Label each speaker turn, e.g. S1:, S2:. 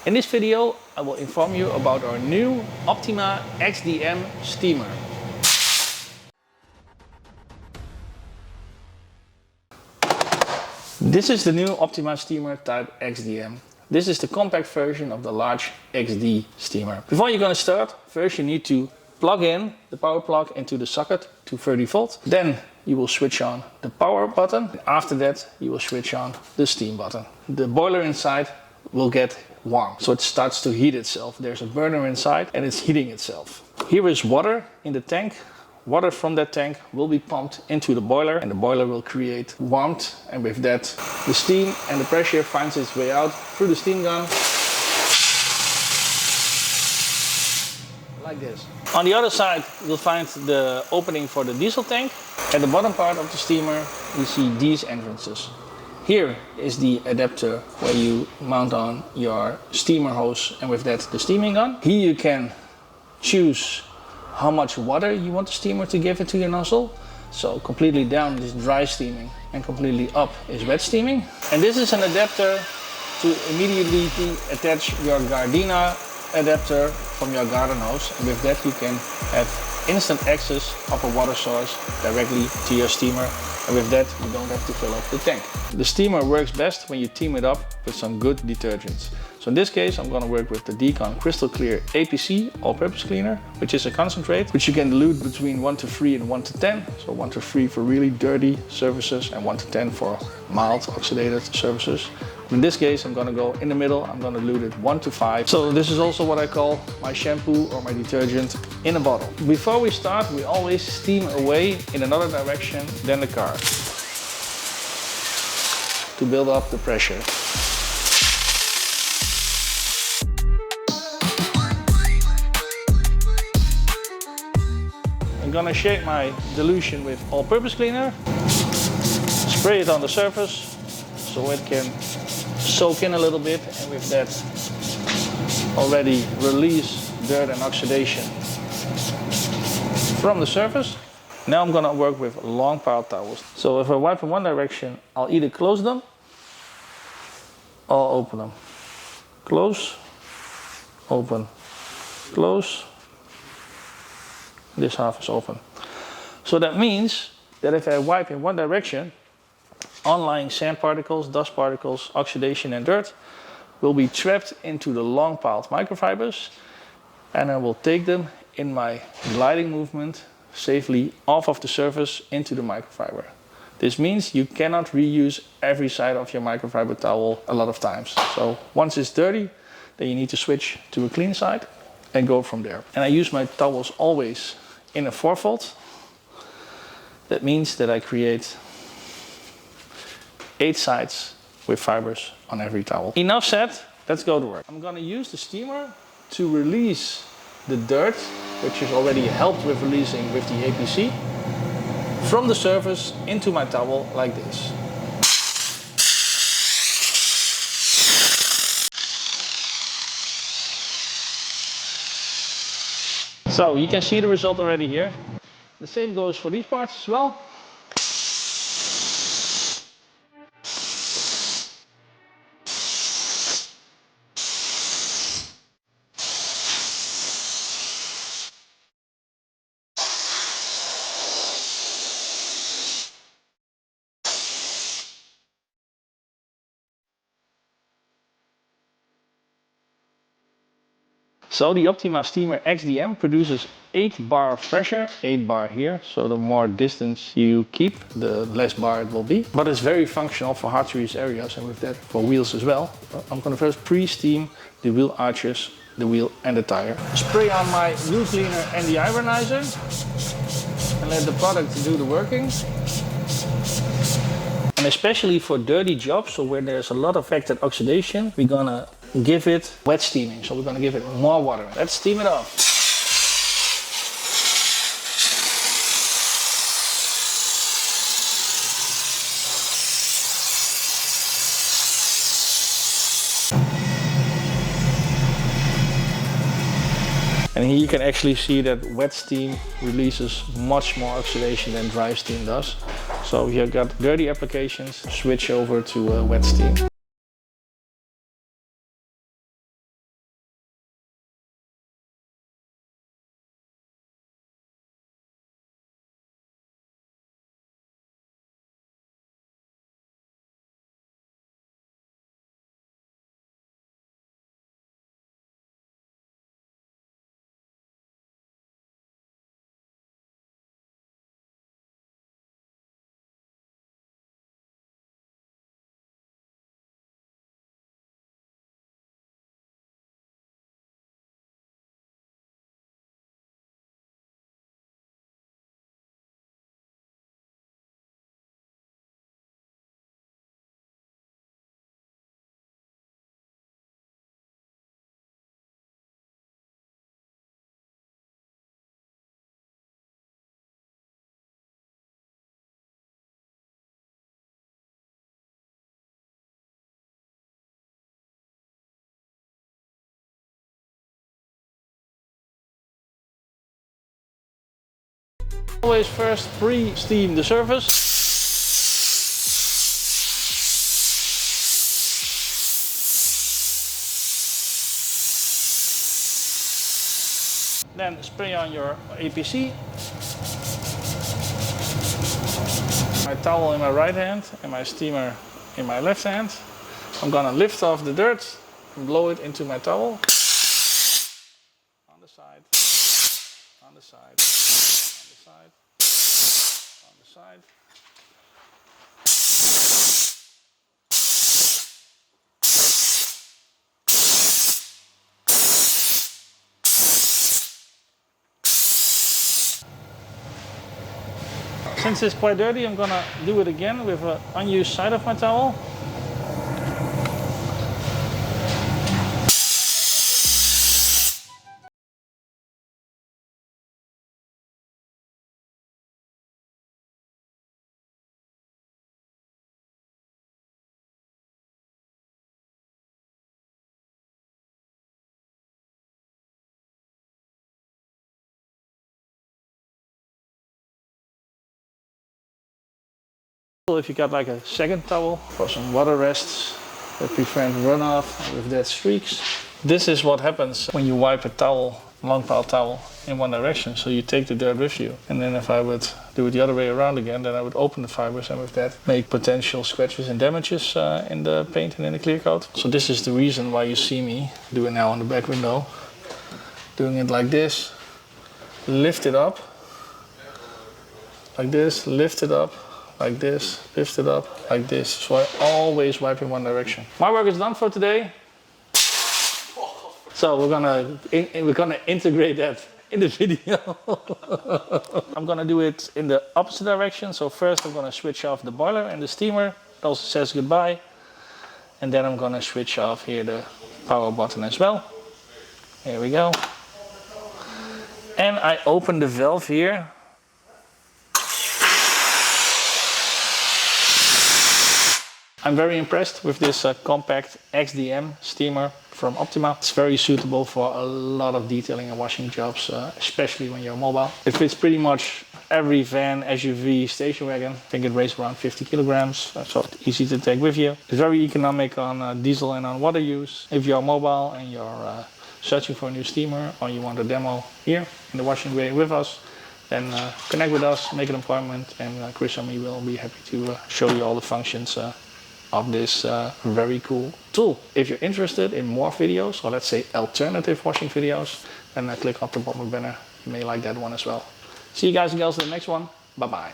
S1: In this video, I will inform you about our new Optima XDM steamer. This is the new Optima Steamer type XDM. This is the compact version of the large XD steamer. Before you're going to start, first you need to plug in the power plug into the socket to 30 volt. Then you will switch on the power button. After that, you will switch on the steam button. The boiler inside will get warm, so it starts to heat itself. There's a burner inside and it's heating itself. Here is water in the tank. Water from that tank will be pumped into the boiler and the boiler will create warmth, and with that the steam and the pressure finds its way out through the steam gun like this. On the other side you'll find the opening for the diesel tank. At the bottom part of the steamer you see these entrances. Here is the adapter where you mount on your steamer hose and with that the steaming gun. Here you can choose how much water you want the steamer to give into your nozzle. So completely down is dry steaming and completely up is wet steaming. And this is an adapter to immediately attach your Gardena adapter from your garden hose, and with that you can have instant access of a water source directly to your steamer, and with that you don't have to fill up the tank. The steamer works best when you team it up with some good detergents. So in this case I'm going to work with the Decon Crystal Clear APC all-purpose cleaner, which is a concentrate which you can dilute between 1 to 3 and 1 to 10. So 1 to 3 for really dirty surfaces and 1 to 10 for mild oxidated surfaces. In this case I'm going to go in the middle. I'm going to dilute it 1 to 5. So this is also what I call my shampoo or my detergent in a bottle. Before we start we always steam away in another direction than the car to build up the pressure. I'm gonna shake my dilution with all-purpose cleaner, spray it on the surface so it can soak in a little bit, and with that already release dirt and oxidation from the surface. Now I'm gonna work with long pile towels. So if I wipe in one direction, I'll either close them or open them. Close, open, close. This half is open. So that means that if I wipe in one direction, online sand particles, dust particles, oxidation and dirt will be trapped into the long piled microfibers, and I will take them in my gliding movement safely off of the surface into the microfiber. This means you cannot reuse every side of your microfiber towel a lot of times. So once it's dirty, then you need to switch to a clean side and go from there. And I use my towels always in a 4-fold. That means that I create 8 sides with fibers on every towel. Enough said, let's go to work. I'm gonna use the steamer to release the dirt, which is already helped with releasing with the APC, from the surface into my towel like this. So you can see the result already here. The same goes for these parts as well. So the Optima Steamer XDM produces 8 bar of pressure, 8 bar here, so the more distance you keep, the less bar it will be. But it's very functional for hard to reach areas, and with that for wheels as well. I'm going to first pre-steam the wheel arches, the wheel and the tire. Spray on my wheel cleaner and the ironizer and let the product do the working. And especially for dirty jobs, so where there's a lot of affected oxidation, we're gonna give it wet steaming. So we're gonna give it more water. Let's steam it off. And here you can actually see that wet steam releases much more oxidation than dry steam does. So if you've got dirty applications, switch over to wet steam. Always first pre-steam the surface. Then spray on your APC. My towel in my right hand and my steamer in my left hand. I'm gonna lift off the dirt and blow it into my towel. On the side, on the side, on the side, on the side. Since it's quite dirty, I'm gonna do it again with an unused side of my towel. If you got like a second towel for some water rests that prevent runoff with dead streaks. This is what happens when you wipe a towel, long pile towel, in one direction. So you take the dirt with you. And then if I would do it the other way around again, then I would open the fibers and with that make potential scratches and damages in the paint and in the clear coat. So this is the reason why you see me do it now on the back window. Doing it like this, lift it up, like this, lift it up, like this, lift it up, like this. So I always wipe in one direction. My work is done for today. So we're gonna integrate that in the video. I'm gonna do it in the opposite direction. So first I'm gonna switch off the boiler and the steamer. It also says goodbye. And then I'm gonna switch off here the power button as well. Here we go. And I open the valve here. I'm very impressed with this compact XDM steamer from Optima. It's very suitable for a lot of detailing and washing jobs, especially when you're mobile. It fits pretty much every van, SUV, station wagon. I think it weighs around 50 kilograms, so it's easy to take with you. It's very economic on diesel and on water use. If you're mobile and you're searching for a new steamer or you want a demo here in the washing bay with us, then connect with us, make an appointment, and Chris and me will be happy to show you all the functions of this very cool tool. If you're interested in more videos, or let's say alternative washing videos, then click on the bottom banner. You may like that one as well. See you guys and girls in the next one. Bye bye.